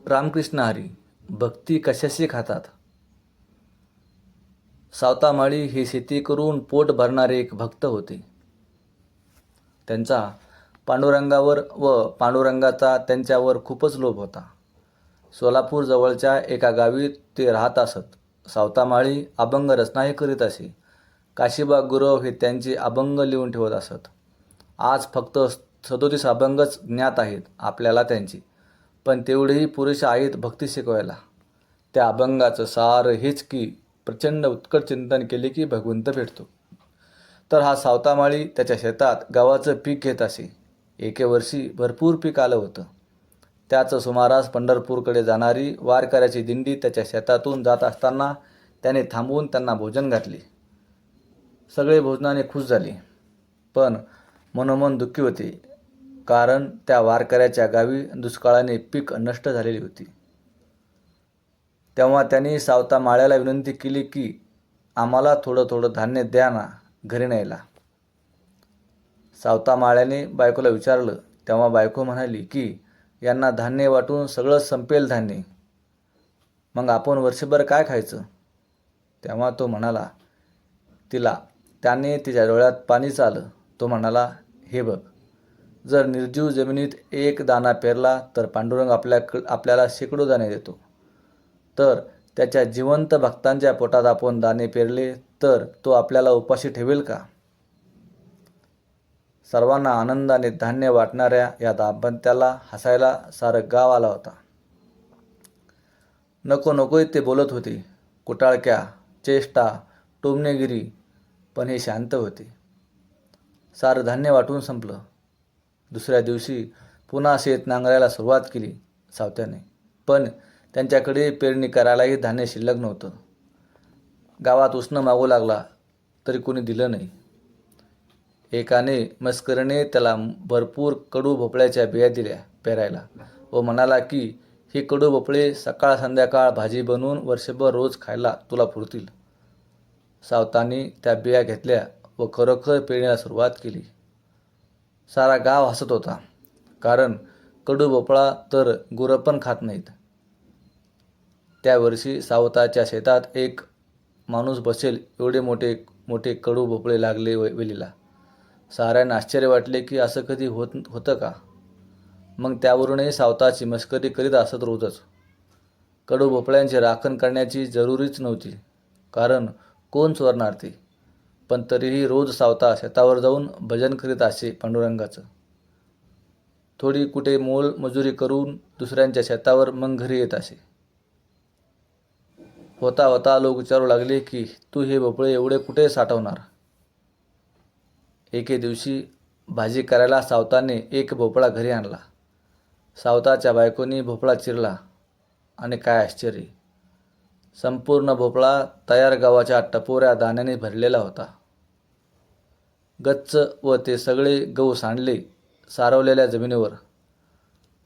रामकृष्ण हरी. भक्ती कशाशी खातात. सावतामाळी हे शेती करून पोट भरणारे एक भक्त होते. त्यांचा पांडुरंगावर व पांडुरंगाचा त्यांच्यावर खूपच लोभ होता. सोलापूर जवळच्या एका गावी ते राहत असत. सावतामाळी अभंग रचनाही करीत असे. काशीबा गुरव हे त्यांचे अभंग लिहून ठेवत असत. आज फक्त 37 अभंगच ज्ञात आहेत आपल्याला त्यांची, पण तेवढेही पुरेसे आहेत भक्ती शिकवायला. त्या अभंगाचं सार हेच की प्रचंड उत्कट चिंतन केले की भगवंत भेटतो. तर हा सावतामाळी त्याच्या शेतात गव्हाचं पीक घेत असे. एके वर्षी भरपूर पीक आलं होतं. त्याच सुमारास पंढरपूरकडे जाणारी वारकऱ्याची दिंडी त्याच्या शेतातून जात असताना त्याने थांबवून त्यांना भोजन घातले. सगळे भोजनाने खुश झाले, पण मनोमन दुःखी होते, कारण त्या वारकऱ्याच्या गावी दुष्काळाने पीक नष्ट झालेली होती. तेव्हा त्यांनी सावतामाळ्याला विनंती केली की आम्हाला थोडं थोडं धान्य द्या ना घरी न्यायला. सावतामाळ्याने बायकोला विचारलं. तेव्हा बायको म्हणाली की यांना धान्य वाटून सगळं संपेल धान्य, मग आपण वर्षभर काय खायचं. तेव्हा तो म्हणाला तिला. त्याने तिच्या डोळ्यात पाणीच आलं. तो म्हणाला, हे बघ, जर निर्जीव जमिनीत एक दाणा पेरला तर पांडुरंग आपल्याला शेकडो दाणे देतो. तर त्याच्या जिवंत भक्तांच्या पोटात आपण दाणे पेरले तर तो आपल्याला उपाशी ठेवेल का. सर्वांना आनंदाने धान्य वाटणाऱ्या या दाम्पत्याला हसायला सारं गाव आला होता. नको नकोय ते बोलत होते, कुटाळक्या, चेष्टा, टोमणेगिरी, पण हे शांत होते. सारं धान्य वाटून संपलं. दुसऱ्या दिवशी पुन्हा शेत नांगरायला सुरुवात केली सावत्याने, पण त्यांच्याकडे पेरणी करायलाही धान्य शिल्लक नव्हतं. गावात उसनं मागू लागला तरी कोणी दिलं नाही. एकाने मस्करीने त्याला भरपूर कडू भोपळ्याच्या बिया दिल्या पेरायला व म्हणाला की हे कडू भोपळे सकाळ संध्याकाळ भाजी बनवून वर्षभर रोज खायला तुला पुरतील. सावताने त्या बिया घेतल्या व खरोखर पेरणीला सुरुवात केली. सारा गाव हसत होता, कारण कडू भोपळा तर गुरं पण खात नाहीत. त्या वर्षी सावताच्या शेतात एक माणूस बसेल एवढे मोठे मोठे कडू भोपळे लागले वेलीला. साऱ्यांना आश्चर्य वाटले की असं कधी होतं का. मग त्यावरूनही सावताची मस्करी करीत असत रोजच. कडू भोपळ्यांची राखण करण्याची जरुरीच नव्हती, कारण कोण चोरणार ते. पण तरीही रोज सावता शेतावर जाऊन भजन करीत असे पांडुरंगाचं. थोडी कुठे मोल मजुरी करून दुसऱ्यांच्या शेतावर मग घरी येत असे. होता होता लोक विचारू लागले की तू हे भोपळे एवढे कुठे साठवणार. एके दिवशी भाजी करायला सावताने एक भोपळा घरी आणला. सावताच्या बायकोनी भोपळा चिरला आणि काय आश्चर्य, संपूर्ण भोपळा तयार गव्हाच्या टपोऱ्या दाण्याने भरलेला होता. गच्च व ते सगळे गहू सांडले सारवलेल्या जमिनीवर.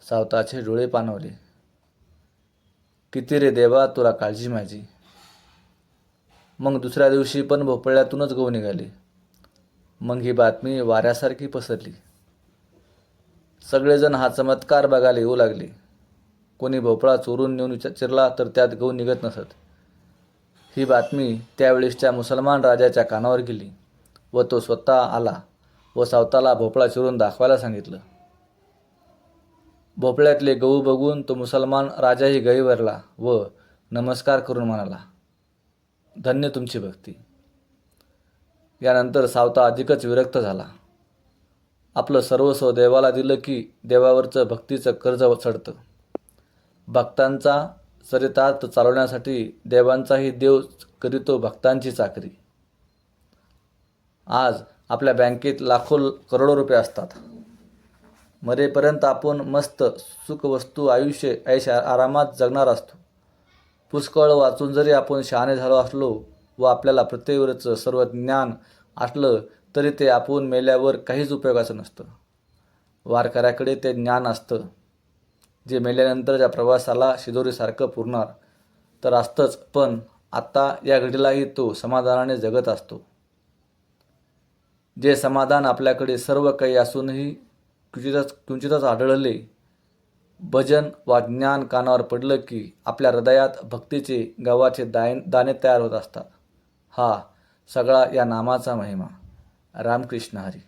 सावताचे डोळे पाणावले. किती रे देवा तुला काळजी माझी. मग दुसऱ्या दिवशी पण भोपळ्यातूनच गहू निघाले. मग ही बातमी वाऱ्यासारखी पसरली. सगळेजण हा चमत्कार बघायला येऊ लागले. कोणी भोपळा चोरून नेऊन चिरला तर त्यात गहू निघत नसत. ही बातमी त्यावेळेसच्या मुसलमान राजाच्या कानावर गेली व तो स्वतः आला व सावताला भोपळा चिरून दाखवायला सांगितलं. भोपळ्यातले गहू बघून तो मुसलमान राजाही गहिवरला व नमस्कार करून म्हणाला, धन्य तुमची भक्ती. यानंतर सावता अधिकच विरक्त झाला. आपलं सर्वस्व देवाला दिलं की देवावरचं भक्तीचं कर्ज चढतं. भक्तांचा चरितार्थ चालवण्यासाठी देवांचाही देव करीतो भक्तांची चाकरी. आज आपल्या बँकेत लाखो करोडो रुपये असतात. मरेपर्यंत आपण मस्त सुखवस्तू आयुष्य ऐश आरामात जगणार असतो. पुष्कळ वाचून जरी आपण शहाणे झालो असलो व आपल्याला पृथ्वीवरचं सर्व ज्ञान असलं तरी ते आपण मेल्यावर काहीच उपयोगाचं नसतं. वारकऱ्याकडे ते ज्ञान असतं जे मेल्यानंतरच्या प्रवासाला शिदोरीसारखं पुरणार तर असतंच, पण आत्ता या घडीलाही तो समाधानाने जगत असतो. जे समाधान आपल्याकडे सर्व काही असूनही क्वचितच आढळले भजन वा ज्ञान कानावर पडलं की आपल्या हृदयात भक्तीचे गव्हाचे दाणे तयार होत असतात. हा सगळा या नामाचा महिमा. रामकृष्ण हरी.